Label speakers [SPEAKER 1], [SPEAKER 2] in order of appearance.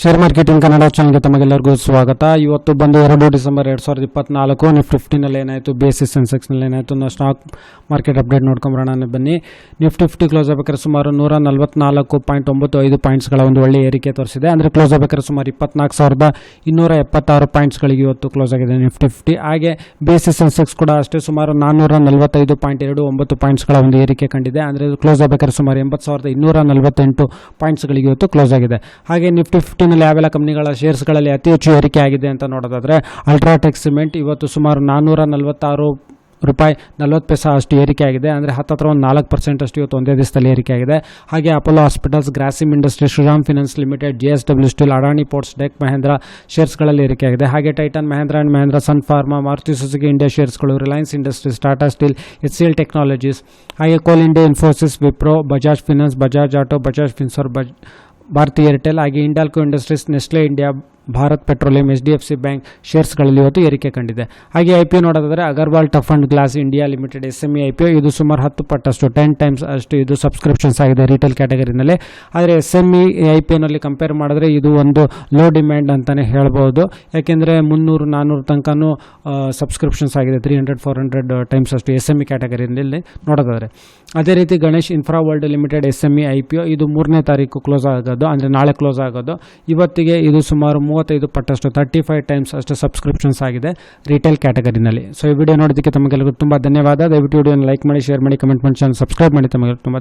[SPEAKER 1] Share marketing Kannada ಚಾನಲ್ಗೆ ತಮಗೆಲ್ಲರಿಗೂ ಸ್ವಾಗತ. ಇವತ್ತು ಬಂದು 2 ಡಿಸೆಂಬರ್ 2024 ನಿಫ್ಟಿ 50ನಲ್ಲಿ ಏನಾಯಿತು, ಬೇಸಿಸ್ ಸೆನ್ಸೆಕ್ಸ್ನಲ್ಲಿ ಏನಾಯಿತು ನಾವು ಸ್ಟಾಕ್ ಮಾರ್ಕೆಟ್ ಅಪ್ಡೇಟ್ ನೋಡ್ಕೊಂಬರೋಣ. ಬನ್ನಿ. ನಿಫ್ಟಿ 50 ಕ್ಲೋಸ್ ಆಗಬೇಕಾದ್ರೆ ಸುಮಾರು 144.95 ಪಾಯಿಂಟ್ಸ್ಗಳ ಒಂದು ಒಳ್ಳೆ ಏರಿಕೆ ತೋರಿಸಿದೆ. ಅಂದರೆ ಕ್ಲೋಸ್ ಆಗಬೇಕಾದ್ರೆ ಸುಮಾರು 24,276 ಪಾಯಿಂಟ್ಸ್ಗಳಿಗೆ ಇವತ್ತು ಕ್ಲೋಸ್ ಆಗಿದೆ ನಿಫ್ಟಿ 50. ಹಾಗೆ ಬೇಸಿಸ್ ಸೆನ್ಸೆಕ್ಸ್ ಕೂಡ ಅಷ್ಟೇ ಸುಮಾರು 445.29 ಪಾಯಿಂಟ್ಸ್ಗಳ ಒಂದು ಏರಿಕೆ ಕಂಡಿದೆ. ಅಂದರೆ ಕ್ಲೋಸ್ ಆಗಬೇಕಾದ್ರೆ ಸುಮಾರು 80,248 ಪಾಯಿಂಟ್ಸ್ಗಳಿಗೆ ಇವತ್ತು ಕ್ಲೋಸ್ ಆಗಿದೆ. ಹಾಗೆ ನಿಫ್ಟಿ 50ನಲ್ಲಿ ಯಾವೆಲ್ಲ ಕಂಪನಿಗಳ ಶೇರ್ಸ್ಗಳಲ್ಲಿ ಅತಿ ಹೆಚ್ಚು ಏರಿಕೆ ಆಗಿದೆ ಅಂತ ನೋಡೋದಾದರೆ ಅಲ್ಟ್ರಾಟೆಕ್ ಸಿಮೆಂಟ್ ಇವತ್ತು ಸುಮಾರು 446 ರೂಪಾಯಿ 40 ಪೈಸೆ ಅಷ್ಟು ಏರಿಕೆ ಆಗಿದೆ. ಅಂದರೆ ಹತ್ತಿರ ಒಂದು 4% ಅಷ್ಟು ಇವತ್ತು ಒಂದೇ ದಿವಸದಲ್ಲಿ ಏರಿಕೆ ಆಗಿದೆ. ಹಾಗೆ Apollo Hospitals, Grasim Industry, Shriram Finance Limited, JSW Steel, Adani Ports, Tech Mahindra ಶೇರ್ಸ್ಗಳಲ್ಲಿ ಏರಿಕೆ ಆಗಿದೆ. ಹಾಗೆ Titan, Mahindra and Mahindra, Sun Pharma, Maruti Suzuki India ಶೇರ್ಸ್ಗಳು, Reliance Industries, Tata Steel, HCL Technologies, ಹಾಗೆ Coal India, Infosys, Wipro, Bajaj Finance, Bajaj Auto, Bajaj Finserv, Bharti Airtel, ಹಾಗೆ Hindalco Industries, Nestle India, Bharat Petroleum, HDFC Bank ಶೇರ್ಸ್ಗಳಲ್ಲಿ ಇವತ್ತು ಏರಿಕೆ ಕಂಡಿದೆ. ಹಾಗೆ IPO ನೋಡೋದಾದರೆ Agarwal Tough and glass India limited SME IPO ಇದು ಸುಮಾರು 10 ಪಟ್ಟಷ್ಟು 10 ಟೈಮ್ಸ್ ಅಷ್ಟು ಇದು ಸಬ್ಸ್ಕ್ರಿಪ್ಷನ್ಸ್ ಆಗಿದೆ ರಿಟೇಲ್ ಕ್ಯಾಟಗರಿನಲ್ಲಿ. ಆದರೆ SME IPOನಲ್ಲಿ ಕಂಪೇರ್ ಮಾಡಿದ್ರೆ ಇದು ಒಂದು ಲೋ ಡಿಮ್ಯಾಂಡ್ ಅಂತಲೇ ಹೇಳ್ಬೋದು. ಯಾಕೆಂದರೆ 300-400 ತನಕನೂ ಸಬ್ಸ್ಕ್ರಿಪ್ಷನ್ಸ್ ಆಗಿದೆ, 300-400 ಟೈಮ್ಸ್ ಅಷ್ಟು SME ಕ್ಯಾಟಗರಿನಲ್ಲಿ ನೋಡೋದಾದರೆ. ಅದೇ ರೀತಿ Ganesh infra world limited SME IPO ಇದು 3ನೇ ತಾರೀಕು ಕ್ಲೋಸ್ ಆಗೋದು, ಅಂದರೆ ನಾಳೆ ಕ್ಲೋಸ್ ಆಗೋದು. ಇವತ್ತಿಗೆ ಇದು ಸುಮಾರು 35 ಪಟ್ಟಷ್ಟು 35 ಟೈಮ್ಸ್ ಅಷ್ಟು ಸಬ್ಸ್ಕ್ರಿಪ್ಷನ್ಸ್ ಆಗಿದೆ ರಿಟೇಲ್ ಕ್ಯಾಟಗರಿನಲ್ಲಿ. ಸೊ ಈ ವಿಡಿಯೋ ನೋಡೋದಕ್ಕೆ ತಮಗೆಲ್ಲರಿಗೂ ತುಂಬ ಧನ್ಯವಾದ. ದಯವಿಟ್ಟು ವಿಡಿಯೋನ ಲೈಕ್ ಮಾಡಿ, ಶೇರ್ ಮಾಡಿ, ಕಮೆಂಟ್ ಮಾಡಿ, ಚಾನಲ್ ಸಬ್ಸ್ಕ್ರೈಬ್ ಮಾಡಿ. ತಮಗೆ ತುಂಬ